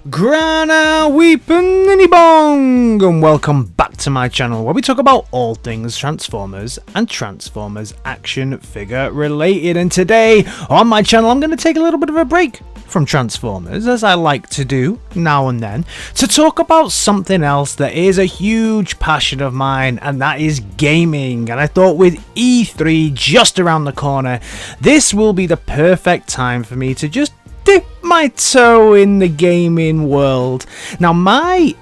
Grana Weepin' Bong, and welcome back to my channel where we talk about all things Transformers and Transformers action figure related. And today on my channel I'm going to take a little bit of a break from Transformers, as I like to do now and then, to talk about something else that is a huge passion of mine, and that is gaming. And I thought with E3 just around the corner, this will be the perfect time for me to just dip my toe in the gaming world. Now, my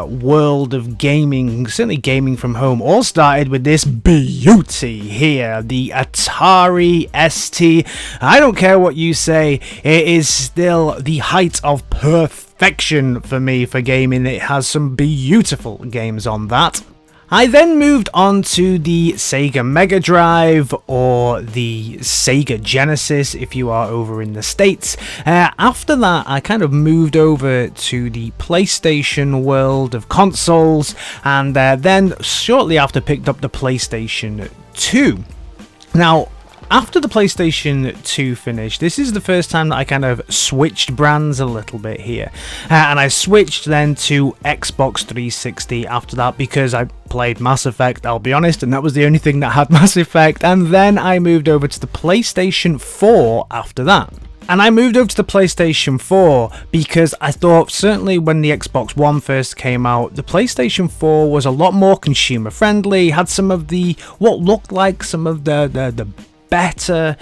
world of gaming, certainly gaming from home, all started with this beauty here, the Atari ST. I don't care what you say, it is still the height of perfection for me for gaming. It has some beautiful games on that. I then moved on to the Sega Mega Drive, or the Sega Genesis if you are over in the States. After that, I kind of moved over to the PlayStation world of consoles, and then shortly after picked up the PlayStation 2. Now, after the PlayStation 2 finished, this is the first time that I kind of switched brands a little bit here. And I switched then to Xbox 360 after that because I played Mass Effect, I'll be honest, and that was the only thing that had Mass Effect. And then I moved over to the PlayStation 4 after that. And I moved over to the PlayStation 4 because I thought, certainly when the Xbox One first came out, the PlayStation 4 was a lot more consumer friendly, had some of the, what looked like some of the better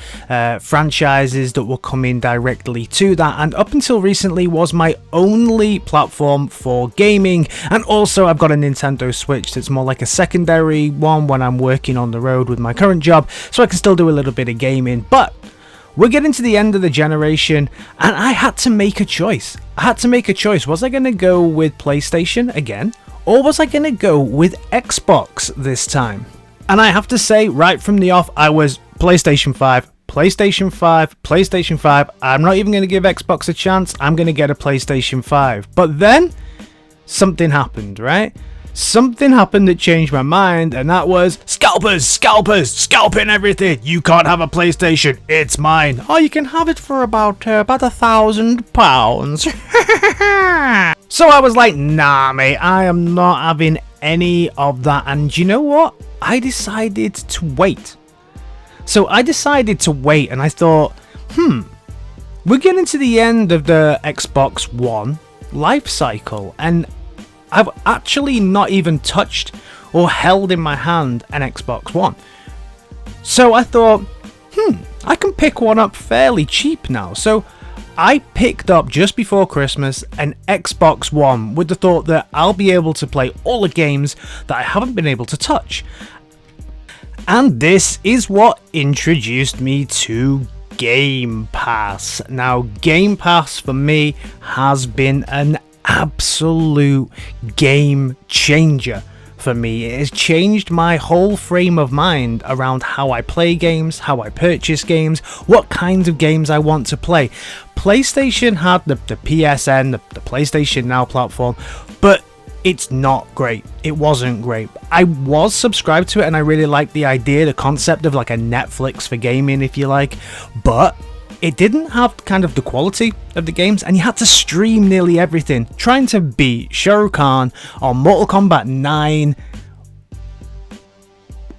franchises that were coming directly to that, and up until recently was my only platform for gaming. And also I've got a Nintendo Switch that's more like a secondary one when I'm working on the road with my current job, so I can still do a little bit of gaming. But we're getting to the end of the generation, and I had to make a choice. Was I going to go with PlayStation again, or was I going to go with Xbox this time? And I have to say, right from the off, I was PlayStation 5, PlayStation 5. I'm not even going to give Xbox a chance. I'm going to get a PlayStation 5. But then something happened, right? Something happened that changed my mind, and that was scalpers, scalping everything. You can't have a PlayStation. It's mine. Oh, you can have it for about £1,000. So I was like, nah, mate, I am not having any of that. And you know what? I decided to wait. And I thought, we're getting to the end of the Xbox One life cycle, and I've actually not even touched or held in my hand an Xbox One. So I thought, I can pick one up fairly cheap now. So I picked up just before Christmas an Xbox One with the thought that I'll be able to play all the games that I haven't been able to touch. And this is what introduced me to Game Pass. Now, Game Pass for me has been an absolute game changer for me. It has changed my whole frame of mind around how I play games, how I purchase games, what kinds of games I want to play. PlayStation had the PSN, the PlayStation Now platform, but it's not great. It wasn't great. I was subscribed to it and I really liked the idea, the concept of like a Netflix for gaming, if you like, but it didn't have kind of the quality of the games, and you had to stream nearly everything. Trying to beat Shah Rukh Khan on Mortal Kombat 9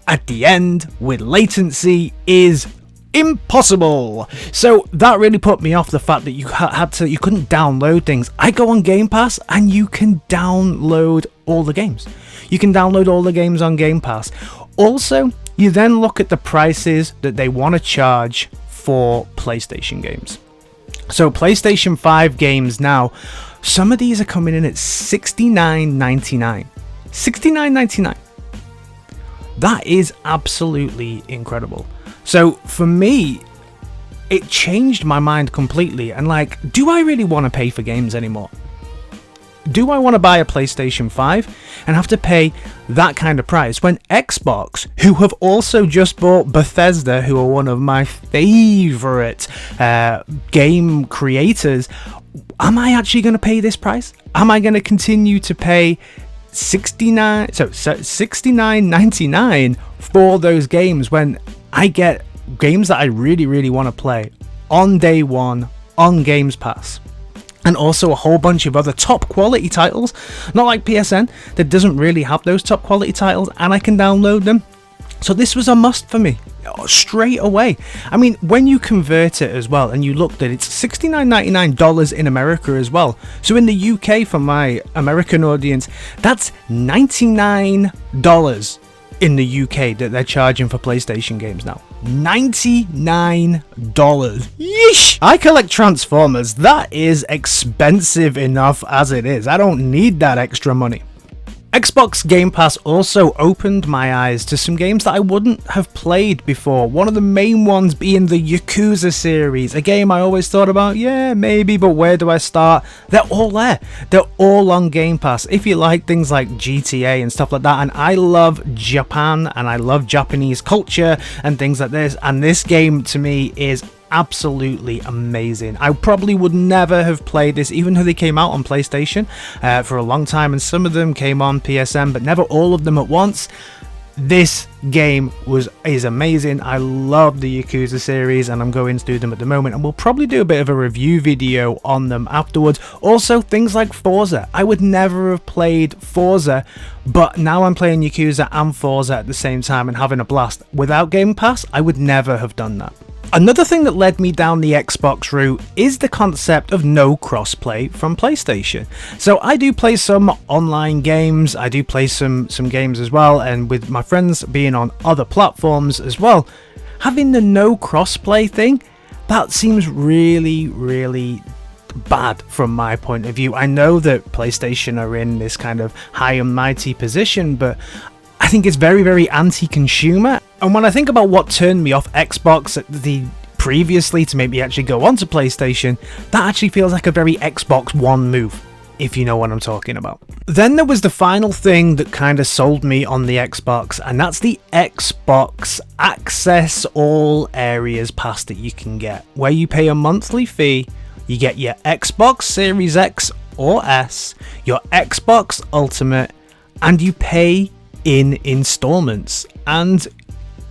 at the end with latency is impossible. So that really put me off, the fact that you couldn't download things. I go on Game Pass and you can download all the games. You can download all the games on Game Pass. Also, you then look at the prices that they want to charge for PlayStation games. So PlayStation 5 games now, some of these are coming in at $69.99. $69.99. That is absolutely incredible. So for me, it changed my mind completely. And like, do I really want to pay for games anymore? Do I want to buy a PlayStation 5 and have to pay that kind of price when Xbox, who have also just bought Bethesda, who are one of my favorite game creators, am I actually going to pay this price? Am I going to continue to pay $69.99 for those games when I get games that I really want to play on day one on Games Pass? and also a whole bunch of other top quality titles, not like PSN that doesn't really have those top quality titles, and I can download them. So this was a must for me straight away. I mean, when you convert it as well and you looked at it, it's $69.99 in America as well. So in the UK, for my American audience, that's $99 in the UK that they're charging for PlayStation games now. $99. Yeesh! I collect Transformers. That is expensive enough as it is. I don't need that extra money. Xbox Game Pass also opened my eyes to some games that I wouldn't have played before. One of the main ones being the Yakuza series, a game I always thought about, yeah, maybe, but where do I start? They're all there. They're all on Game Pass. If you like things like GTA and stuff like that, and I love Japan and I love Japanese culture and things like this, and this game to me is absolutely amazing. I probably would never have played this, even though they came out on PlayStation for a long time, and some of them came on PSN, but never all of them at once. This game is amazing. I love the Yakuza series, and I'm going through them at the moment, and we'll probably do a bit of a review video on them afterwards. Also, things like Forza. I would never have played Forza, but now I'm playing Yakuza and Forza at the same time and having a blast. Without Game Pass, I would never have done that. Another thing that led me down the Xbox route is the concept of no crossplay from PlayStation. So I do play some online games, I do play some games as well, and with my friends being on other platforms as well, having the no crossplay thing, that seems really bad from my point of view. I know that PlayStation are in this kind of high and mighty position, but I think it's very anti-consumer. And when I think about what turned me off Xbox previously to make me actually go onto PlayStation, that actually feels like a very Xbox One move, if you know what I'm talking about. Then there was the final thing that kind of sold me on the Xbox, and that's the Xbox Access All Areas Pass that you can get, where you pay a monthly fee, you get your Xbox Series X or S, your Xbox Ultimate, and you pay in installments. And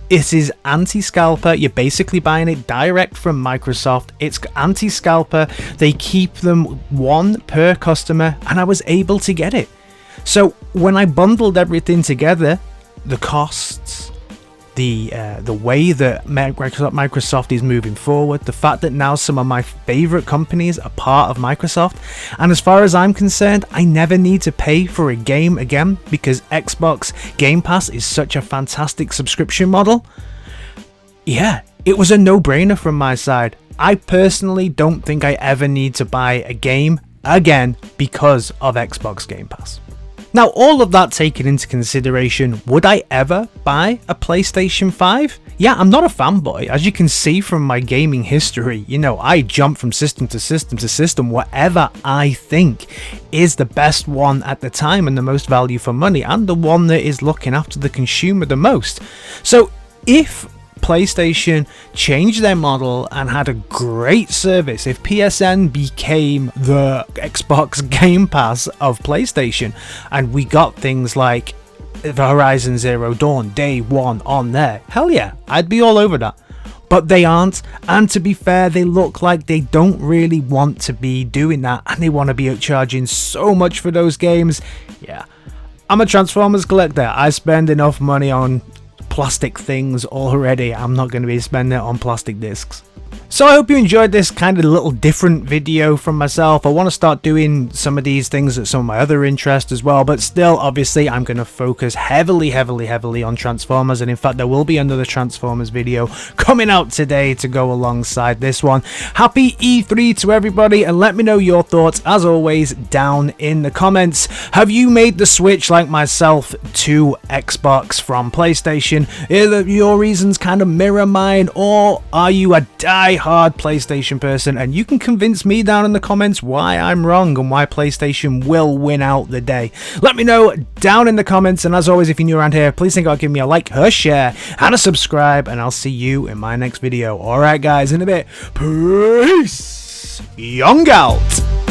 it is anti-scalper. You're basically buying it direct from Microsoft. It's anti-scalper. They keep them one per customer, and I was able to get it. So when I bundled everything together, the costs, the way that Microsoft is moving forward, the fact that now some of my favorite companies are part of Microsoft, and as far as I'm concerned, I never need to pay for a game again because Xbox Game Pass is such a fantastic subscription model. Yeah, it was a no-brainer from my side. I personally don't think I ever need to buy a game again because of Xbox Game Pass. Now, all of that taken into consideration, would I ever buy a PlayStation 5? Yeah, I'm not a fanboy. As you can see from my gaming history, you know, I jump from system to system to system, whatever I think is the best one at the time and the most value for money, and the one that is looking after the consumer the most. So if PlayStation changed their model and had a great service, if PSN became the Xbox Game Pass of PlayStation and we got things like Horizon Zero Dawn Day 1 on there, hell yeah, I'd be all over that. But they aren't, and to be fair, they look like they don't really want to be doing that, and they want to be charging so much for those games. Yeah, I'm a Transformers collector. I spend enough money on plastic things already. I'm not going to be spending it on plastic discs. So I hope you enjoyed this kind of little different video from myself. I want to start doing some of these things at some of my other interests as well, but still, obviously, I'm going to focus heavily on Transformers, and in fact, there will be another Transformers video coming out today to go alongside this one. Happy E3 to everybody, and let me know your thoughts, as always, down in the comments. Have you made the switch like myself to Xbox from PlayStation? Are your reasons kind of mirror mine, or are you a die-hard PlayStation person? And you can convince me down in the comments why I'm wrong and why PlayStation will win out the day. Let me know down in the comments, and as always, if you're new around here, please think about giving me a like, a share, and a subscribe, and I'll see you in my next video. Alright guys, in a bit, peace, Young out.